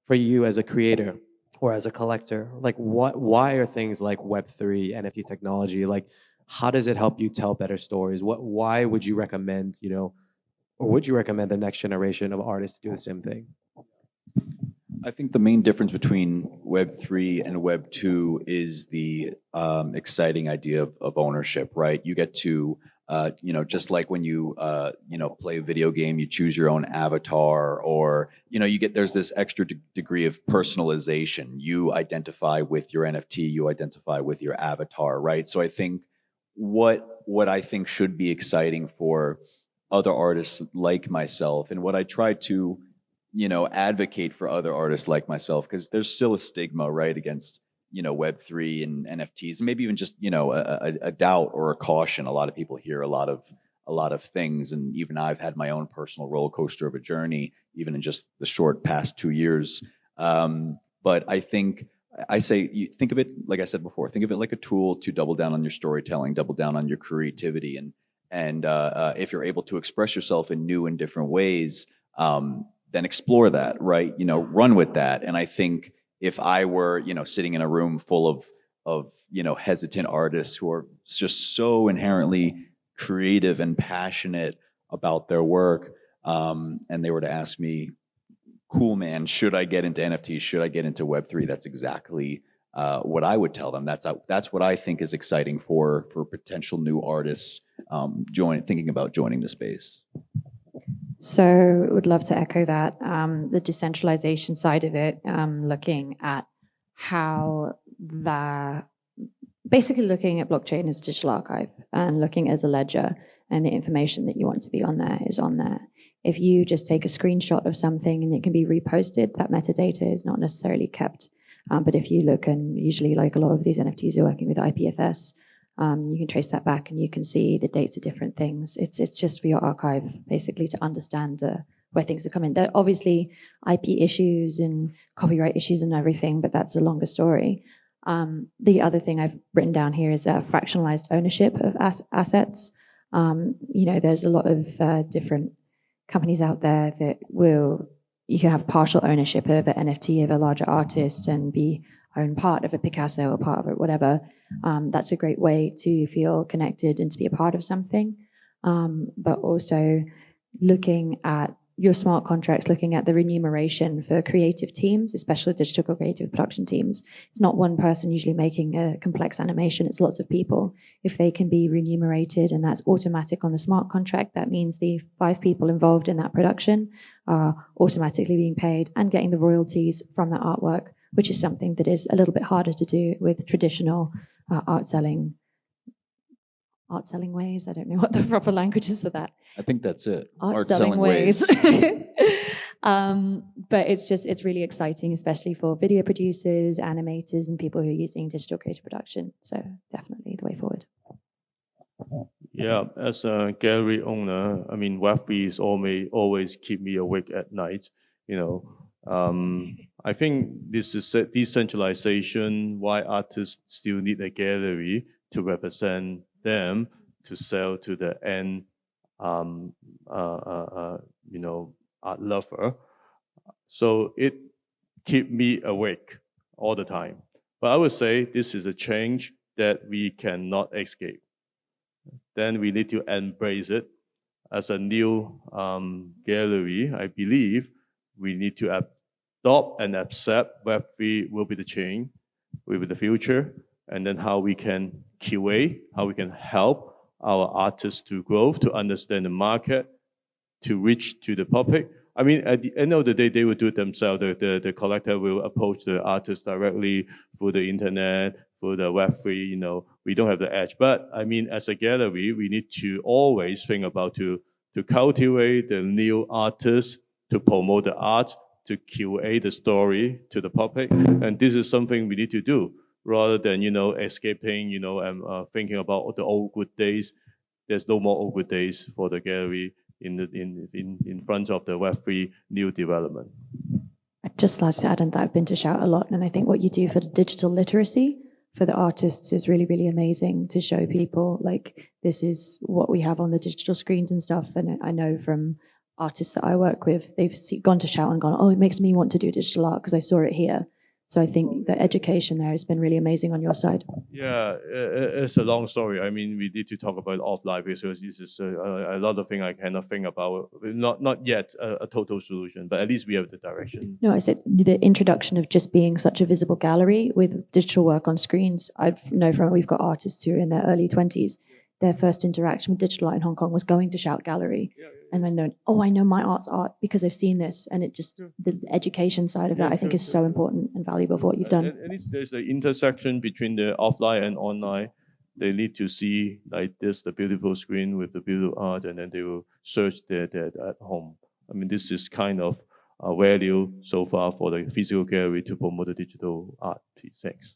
for you as a creator or as a collector, like why are things like Web3, NFT technology, like how does it help you tell better stories? Why would you recommend, or would you recommend the next generation of artists to do the same thing? I think the main difference between Web3 and Web2 is the exciting idea of ownership, right? You get to, just like when you, play a video game, you choose your own avatar, or, there's this extra degree of personalization. You identify with your NFT, you identify with your avatar, right? So I think what I think should be exciting for other artists like myself, and what I try to advocate for other artists like myself, because there's still a stigma, right, against, Web3 and NFTs, and maybe even just, a doubt or a caution. A lot of people hear a lot of things, and even I've had my own personal roller coaster of a journey, even in just the short past 2 years. But I think I say, you think of it, like I said before, think of it like a tool to double down on your storytelling, double down on your creativity, and if you're able to express yourself in new and different ways, then explore that, right? Run with that. And I think if I were, sitting in a room full of hesitant artists who are just so inherently creative and passionate about their work, and they were to ask me, Coolman, should I get into NFTs? Should I get into Web3? That's exactly what I would tell them. That's what I think is exciting for potential new artists thinking about joining the space. So would love to echo that. The decentralization side of it, looking at how basically looking at blockchain as a digital archive and looking as a ledger, and the information that you want to be on there is on there. If you just take a screenshot of something and it can be reposted, that metadata is not necessarily kept. But if you look, and usually like a lot of these NFTs are working with IPFS, you can trace that back and you can see the dates of different things. It's just for your archive, basically, to understand where things are coming. There are obviously IP issues and copyright issues and everything, but that's a longer story. The other thing I've written down here is fractionalized ownership of assets. There's a lot of different companies out there that you can have partial ownership of an NFT of a larger artist and own part of a Picasso or part of it, whatever. That's a great way to feel connected and to be a part of something. But also looking at your smart contracts, looking at the remuneration for creative teams, especially digital creative production teams. It's not one person usually making a complex animation, it's lots of people. If they can be remunerated and that's automatic on the smart contract, that means the 5 people involved in that production are automatically being paid and getting the royalties from that artwork, which is something that is a little bit harder to do with traditional art selling ways. I don't know what the proper language is for that. I think that's it. Art selling ways. But it's really exciting, especially for video producers, animators, and people who are using digital creative production. So definitely the way forward. Yeah, as a gallery owner, I mean, Web3 is always keep me awake at night. I think this is decentralization, why artists still need a gallery to represent them, to sell to the end, art lover. So it keep me awake all the time. But I would say this is a change that we cannot escape. Then we need to embrace it. As a new gallery, I believe we need to adopt and accept Web3 will be the change, will be the future, and then how we can curate, how we can help our artists to grow, to understand the market, to reach to the public. I mean, at the end of the day, they will do it themselves. The collector will approach the artist directly through the internet, through the Web3, we don't have the edge. But I mean, as a gallery, we need to always think about to cultivate the new artists, to promote the art, to curate the story to the public. And this is something we need to do rather than, escaping, and thinking about the old good days. There's no more old good days for the gallery in front of the Web3 new development. I'd just like to add on that I've been to Shout a lot, and I think what you do for the digital literacy for the artists is really, really amazing, to show people like this is what we have on the digital screens and stuff. And I know from artists that I work with, they've gone to Shout and gone, oh, it makes me want to do digital art because I saw it here. So I think the education there has been really amazing on your side. Yeah, it's a long story. I mean, we need to talk about offline because this is a lot of things I cannot think about. Not yet a total solution, but at least we have the direction. No, I said the introduction of just being such a visible gallery with digital work on screens. I know from we've got artists who are in their early 20s. Their first interaction with digital art in Hong Kong was going to Shout Gallery. And then they're, oh, I know my art's art because I've seen this. And it just, the education side of that, I think is so important and valuable for what you've done. And there's an intersection between the offline and online. They need to see like this, the beautiful screen with the beautiful art, and then they will search that at home. I mean, this is kind of a value so far for the physical gallery to promote the digital art piece. Thanks.